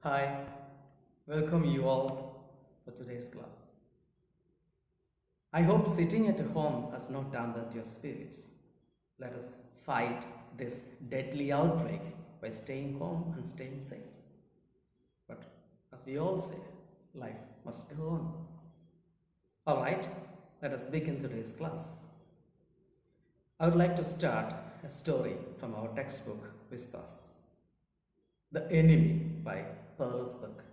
Hi, welcome you all for today's class. I hope sitting at home has not dampened your spirits. Let us fight this deadly outbreak by staying home and staying safe. But as we all say, life must go on. Alright, let us begin today's class. I would like to start a story from our textbook, Vistas. The Enemy by Perlis Buck.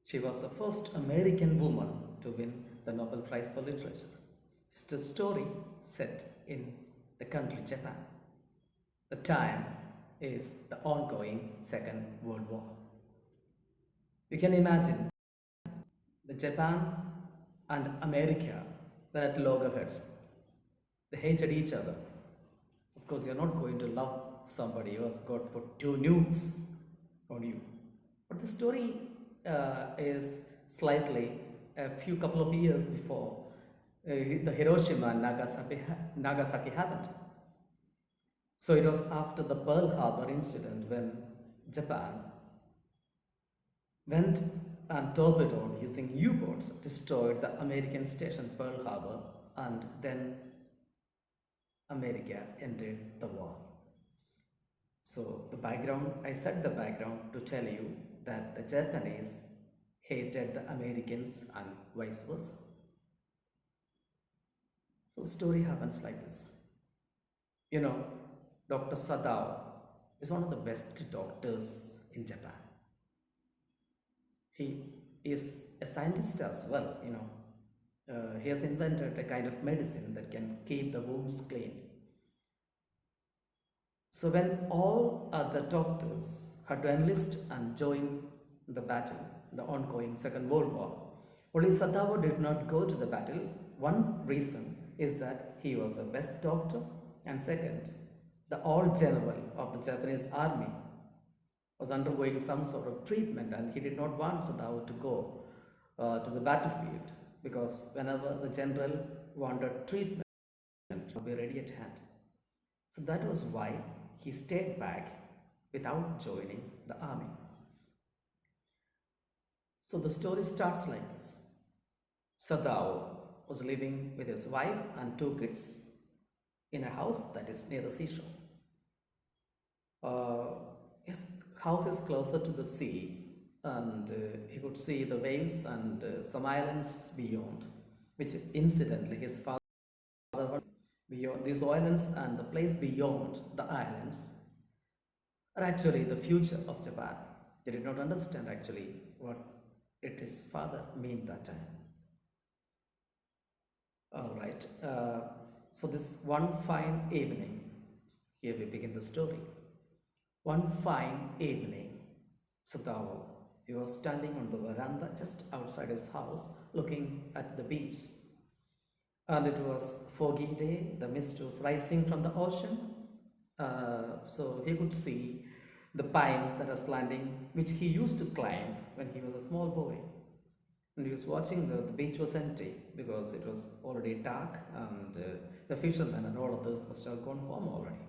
She was the first American woman to win the Nobel Prize for Literature. It's a story set in the country Japan. The time is the ongoing Second World War. You can imagine the Japan and America were at loggerheads. They hated each other. Of course, you're not going to love somebody who has got put two nukes on you. But the story is slightly a few couple of years before the Hiroshima and Nagasaki happened. So it was after the Pearl Harbor incident when Japan went and torpedoed using U-boats, destroyed the American station Pearl Harbor, and then America entered the war. So the background, I said the background to tell you that the Japanese hated the Americans and vice versa. So the story happens like this. You know, Dr. Sadao is one of the best doctors in Japan. He is a scientist as well, he has invented a kind of medicine that can keep the wounds clean. So when all other doctors had to enlist and join the battle, the ongoing Second World War, only Sadao did not go to the battle. One reason is that he was the best doctor, and second, the old general of the Japanese army was undergoing some sort of treatment, and he did not want Sadao to go to the battlefield, because whenever the general wanted treatment, it would be ready at hand. So that was why he stayed back without joining the army. So the story starts like this. Sadao was living with his wife and two kids in a house that is near the seashore. His house is closer to the sea, and he could see the waves and some islands beyond, which incidentally his father beyond these islands and the place beyond the islands are actually the future of Japan. They did not understand actually what it his father meant that time. All right. So this one fine evening, here we begin the story. One fine evening, Sadao, he was standing on the veranda just outside his house, looking at the beach. And it was a foggy day. The mist was rising from the ocean, so he could see the pines that are standing, which he used to climb when he was a small boy. And he was watching the beach was empty because it was already dark, and the fishermen and all of those must have gone home already.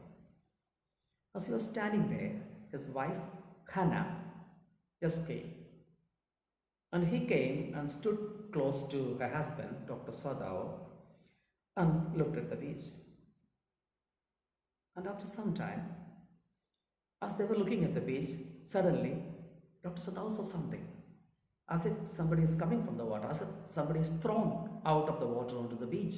As he was standing there, his wife Hannah just came. And he came and stood close to her husband, Dr. Sadao, and looked at the beach. And after some time, as they were looking at the beach, suddenly Dr. Sadao saw something, as if somebody is coming from the water, as if somebody is thrown out of the water onto the beach.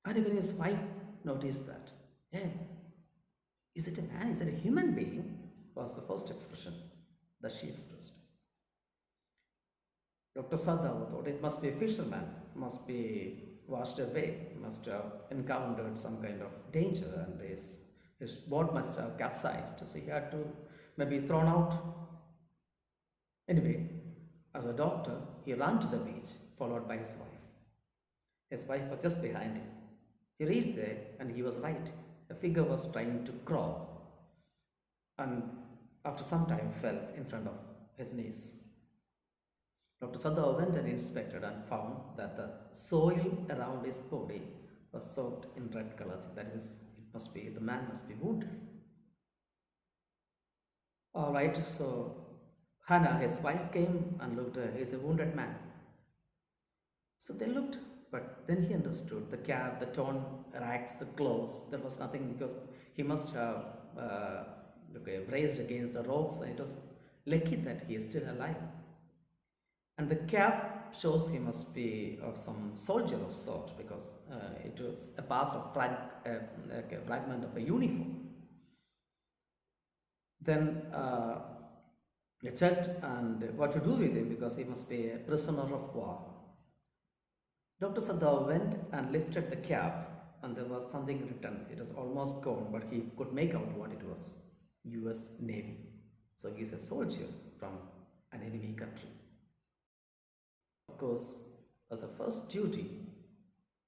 And even his wife noticed that. Hey, is it a man? Is it a human being? Was the first expression that she expressed. Dr. Sadao thought it must be a fisherman, must be washed away, must have encountered some kind of danger, and his boat must have capsized, so he had to maybe thrown out. Anyway, as a doctor, he ran to the beach, followed by his wife. His wife was just behind him. He reached there, and he was right. A figure was trying to crawl, and after some time fell in front of his knees. Dr. Sadao went and inspected and found that the soil around his body was soaked in red color. That is, the man must be wounded. All right, so Hannah, his wife, came and looked. He's a wounded man. So they looked, but then he understood the cap, the torn rags, the clothes. There was nothing because he must have braced against the rocks. And it was lucky that he is still alive. And the cap shows he must be of some soldier of sort because it was a part of like a fragment of a uniform. Then they checked and what to do with him because he must be a prisoner of war. Dr. Sadhav went and lifted the cap and there was something written. It was almost gone, but he could make out what it was. US Navy. So he's a soldier from an enemy country. Of course, as a first duty,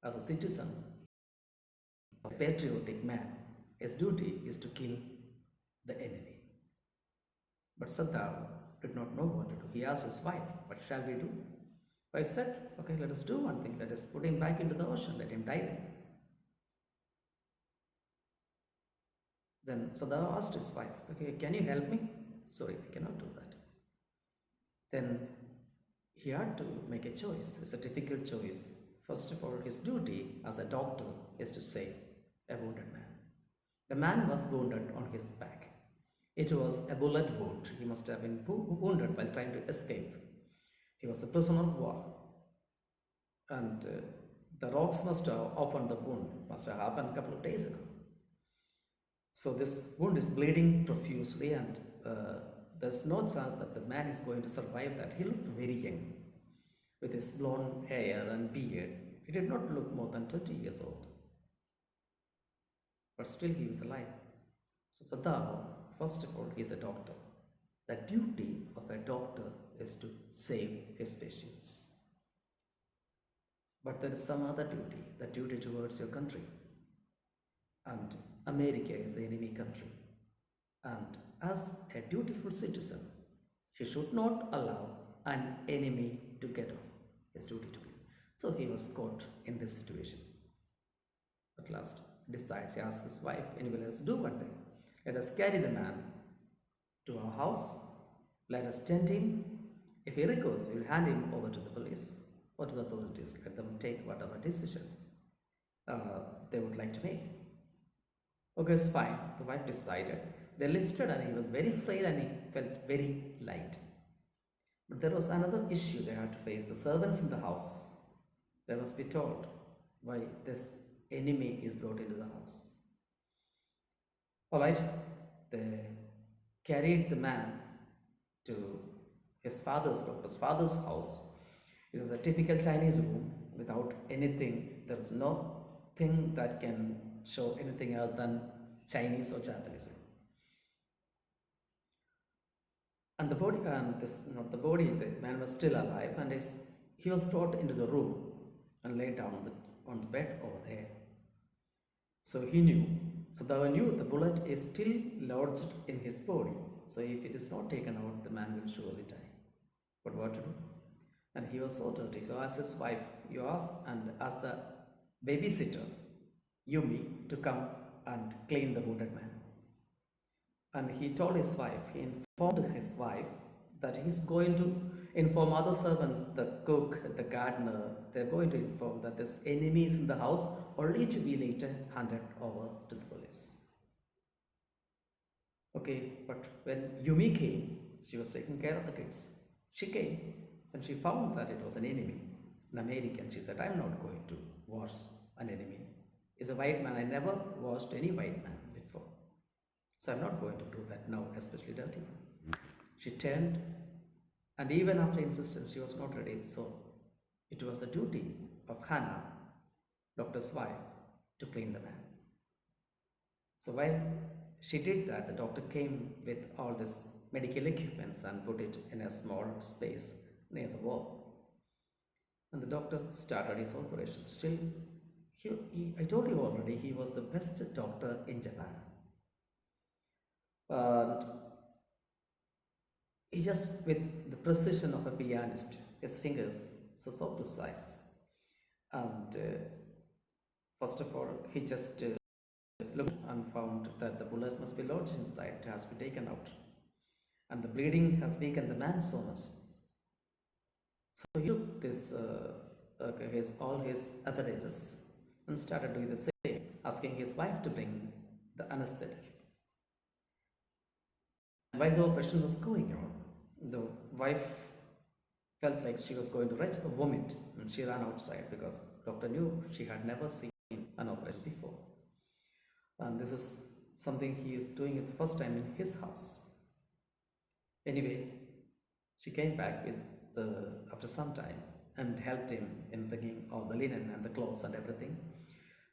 as a citizen, a patriotic man, his duty is to kill the enemy. But Sadhav did not know what to do. He asked his wife, what shall we do? Wife said, okay, let us do one thing. Let us put him back into the ocean. Let him die there. Then Sadhav asked his wife, okay, can you help me? Sorry, I cannot do that. Then he had to make a choice. It's a difficult choice. First of all, his duty as a doctor is to save a wounded man. The man was wounded on his back. It was a bullet wound. He must have been wounded while trying to escape. He was a prisoner of war. And the rocks must have opened the wound. Must have happened a couple of days ago. So this wound is bleeding profusely and there's no chance that the man is going to survive that. He looked very young with his blonde hair and beard. He did not look more than 20 years old. But still he was alive. So Sadhav, first of all, he is a doctor. The duty of a doctor is to save his patients. But there is some other duty, the duty towards your country. And America is the enemy country. And as a dutiful citizen, he should not allow an enemy to get off his duty to kill. So he was caught in this situation. At last, decides, he asks his wife, anyway, let us do one thing. Let us carry the man to our house. Let us tend him. If he recovers, we will hand him over to the police or to the authorities. Let them take whatever decision they would like to make. Okay, it's fine. The wife decided. They lifted and he was very frail and he felt very light. But there was another issue they had to face. The servants in the house, they must be told why this enemy is brought into the house. Alright, they carried the man to his doctor's father's house. It was a typical Chinese room without anything. There's nothing that can show anything other than Chinese or Japanese room. And the body, the man was still alive and he was brought into the room and laid down on the bed over there. So he knew, the bullet is still lodged in his body. So if it is not taken out, the man will surely die. But what to do? And he was so dirty. So asked his wife, you ask and ask the babysitter, Yumi, to come and clean the wounded man. And he told his wife, he informed his wife that he's going to inform other servants, the cook, the gardener, they're going to inform that there's enemies in the house, only to be later handed over to the police. Okay, but when Yumi came, she was taking care of the kids. She came and she found that it was an enemy, an American. She said, I'm not going to watch an enemy. He's a white man. I never watched any white man before. So I'm not going to do that now, especially dirty one. She turned, and even after insistence, she was not ready. So it was the duty of Hannah, doctor's wife, to clean the man. So while she did that, the doctor came with all this medical equipments and put it in a small space near the wall. And the doctor started his operation. Still, I told you already, he was the best doctor in Japan. He just, with the precision of a pianist, his fingers so precise. And first of all, he just looked and found that the bullet must be lodged inside. It has to be taken out. and the bleeding has weakened the man so much. So he took this, all his apparatus and started doing the same, asking his wife to bring the anesthetic. And while the operation was going on, the wife felt like she was going to vomit, and she ran outside because doctor knew she had never seen an operation before. And this is something he is doing it the first time in his house. Anyway, she came back after some time and helped him in bringing all the linen and the clothes and everything.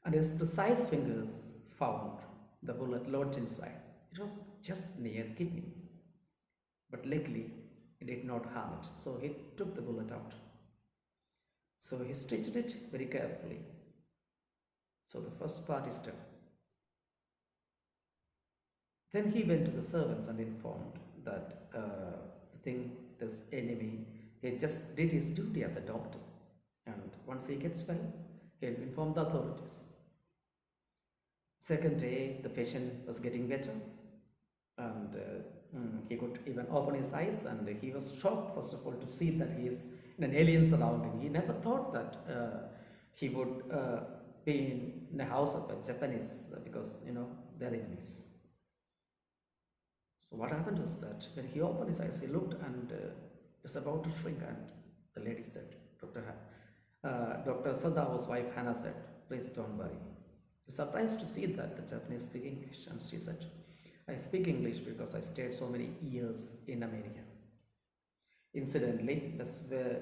And his precise fingers found the bullet lodged inside. It was just near kidney, but luckily it did not harm it. So he took the bullet out. So he stitched it very carefully. So the first part is done. Then he went to the servants and informed that this enemy, he just did his duty as a doctor. And once he gets well, he'll inform the authorities. Second day, the patient was getting better, and he could even open his eyes, and he was shocked, first of all, to see that he is in an alien surrounding. He never thought that he would be in a house of a Japanese, because, they're enemies. So what happened was that when he opened his eyes, he looked and was about to shrink, and the lady said, Dr. Sadao's wife Hannah said, please don't worry. You're surprised to see that the Japanese speak English, and she said, I speak English because I stayed so many years in America. Incidentally, that's where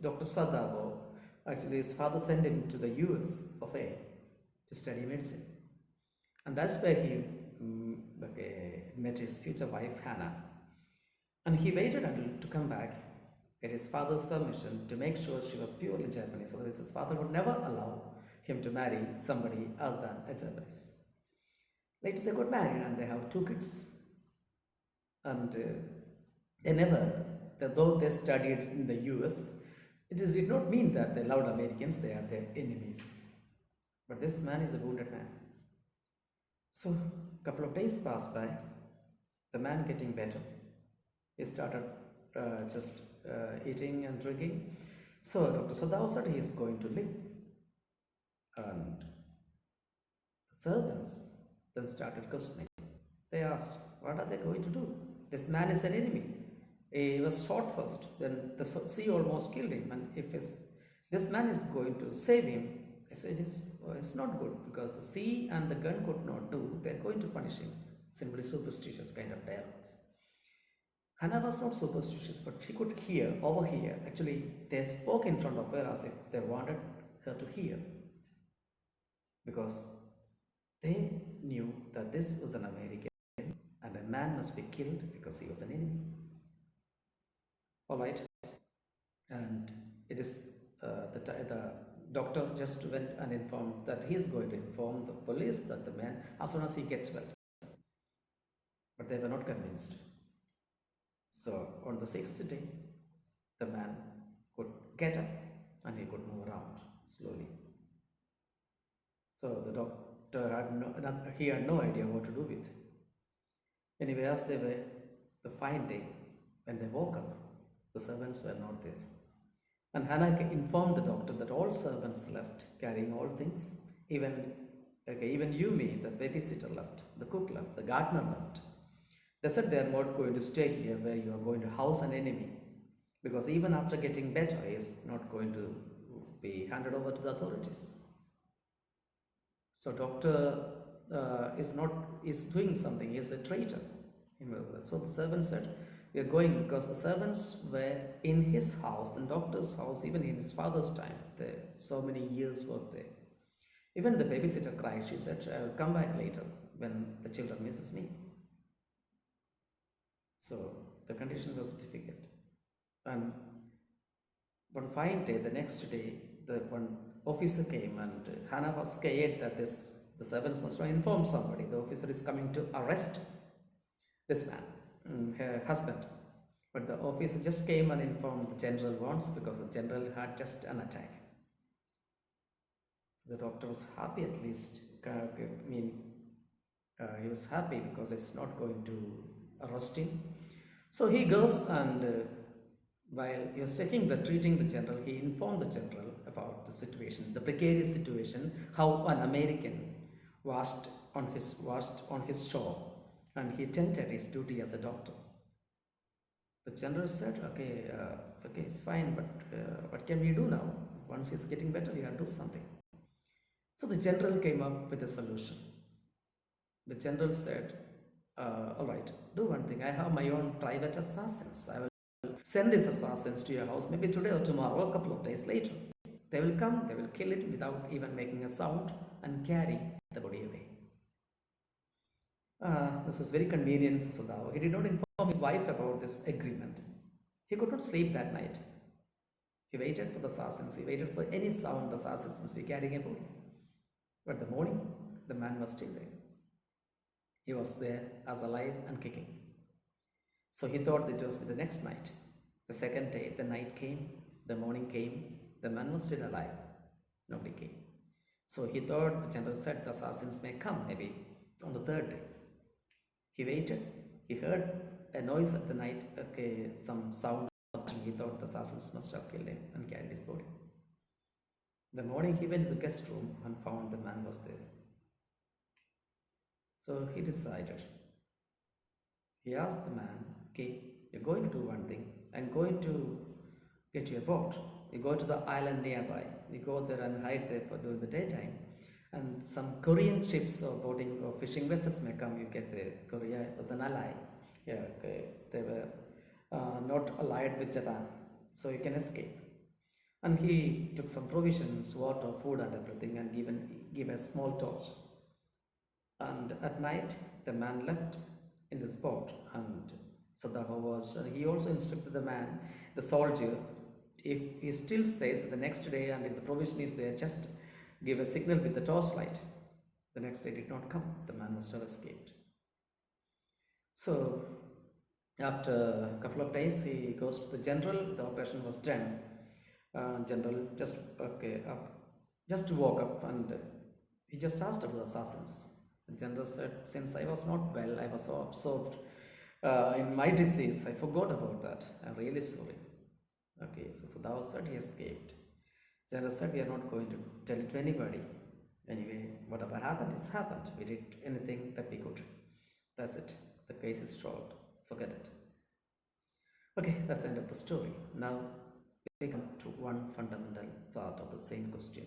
Dr. Sadao, actually his father sent him to the US of A to study medicine. And that's where he met his future wife Hannah. And he waited until to come back, get his father's permission to make sure she was purely Japanese. Otherwise, his father would never allow him to marry somebody other than a Japanese. Later, they got married and they have 2 kids. And though they studied in the US, it did not mean that they loved Americans, they are their enemies. But this man is a wounded man. So, a couple of days passed by, the man getting better. He started eating and drinking. So, Dr. Sadao said he is going to live. And the servants then started questioning. They asked, what are they going to do? This man is an enemy. He was shot first, then the sea almost killed him. And if this man is going to save him, it's not good, because the sea and the gun could not do. They're going to punish him. Simply superstitious kind of dialogues. Hannah was not superstitious, but she could overhear. Actually, they spoke in front of her as if they wanted her to hear, because they knew that this was an American and a man must be killed because he was an enemy. Alright, and it is the doctor just went and informed that he is going to inform the police that the man, as soon as he gets well. But they were not convinced. So on the 6th day, the man could get up and he could move around slowly. So the doctor had no idea what to do with. Anyway, as they were, the fine day, when they woke up, the servants were not there. And Hannah informed the doctor that all servants left, carrying all things. Even Yumi, the babysitter, left, the cook left, the gardener left. They said they are not going to stay here where you are going to house an enemy, because even after getting better, he is not going to be handed over to the authorities. So doctor is doing something. He is a traitor. So the servant said, we are going, because the servants were in his house, the doctor's house, even in his father's time. So many years worked there. Even the babysitter cried. She said, I will come back later when the children misses me. So the condition was difficult. And one fine day, the next day, one officer came, and Hannah was scared that the servants must have informed somebody. The officer is coming to arrest this man, her husband. But the officer just came and informed the general once, because the general had just an attack. So the doctor was happy, at least. He was happy because it's not going to arrest him. So he goes and while he was treating the general, he informed the general about the situation, the precarious situation, how an American washed on his shore, and he attended his duty as a doctor. The general said, okay, it's fine, but what can we do now? Once he's getting better, we have to do something. So the general came up with a solution. The general said, all right, do one thing. I have my own private assassins. I will send these assassins to your house maybe today or tomorrow, or a couple of days later. They will come, they will kill it without even making a sound and carry the body away. This was very convenient for Sadao. He did not inform his wife about this agreement. He could not sleep that night. He waited for the assassins. He waited for any sound the assassins must be carrying a body. But the morning, the man was still there. He was there as alive and kicking. So he thought that it was the next night. The second day, the night came, the morning came, the man was still alive. Nobody came. So he thought, the general said, the assassins may come maybe on the third day. He waited. He heard a noise at the night, some sound. He thought the assassins must have killed him and carried his body. The morning he went to the guest room and found the man was there. So he decided. He asked the man, okay, you're going to do one thing. I'm going to get you a boat. You go to the island nearby. You go there and hide there for during the daytime. And some Korean ships or boating or fishing vessels may come. You get there. Korea was an ally. Yeah, okay. They were not allied with Japan. So you can escape. And he took some provisions, water, food and everything, and give a small torch. And at night, the man left in this boat, and he also instructed the man, the soldier, if he still stays the next day and if the provision is there, just give a signal with the torchlight. The next day did not come. The man must have escaped. So after a couple of days, he goes to the general. The operation was done. General just woke up and he just asked about the assassins. The general said, since I was not well, I was so absorbed in my disease, I forgot about that. I'm really sorry. Okay, so Sadao said he escaped. General said, we are not going to tell it to anybody. Anyway, whatever happened is happened. We did anything that we could. That's it. The case is short. Forget it. Okay, that's the end of the story. Now we come to one fundamental part of the same question.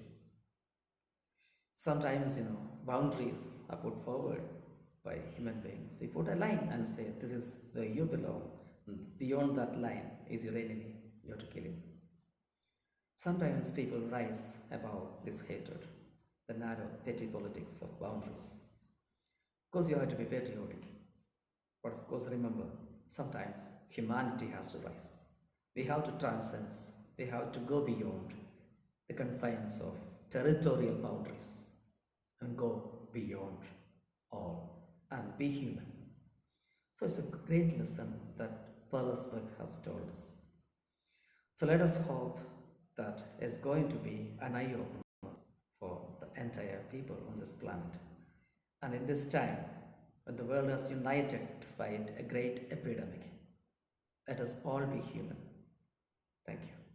Sometimes, boundaries are put forward by human beings. We put a line and say, this is where you belong. Beyond that line is your enemy. You have to kill him. Sometimes people rise above this hatred, the narrow, petty politics of boundaries. Of course, you have to be patriotic. But of course, remember, sometimes humanity has to rise. We have to transcend. We have to go beyond the confines of territorial boundaries and go beyond all and be human. So it's a great lesson that Perlersberg has told us. So let us hope that it's going to be an eye-opener for the entire people on this planet. And in this time, when the world has united to fight a great epidemic, let us all be human. Thank you.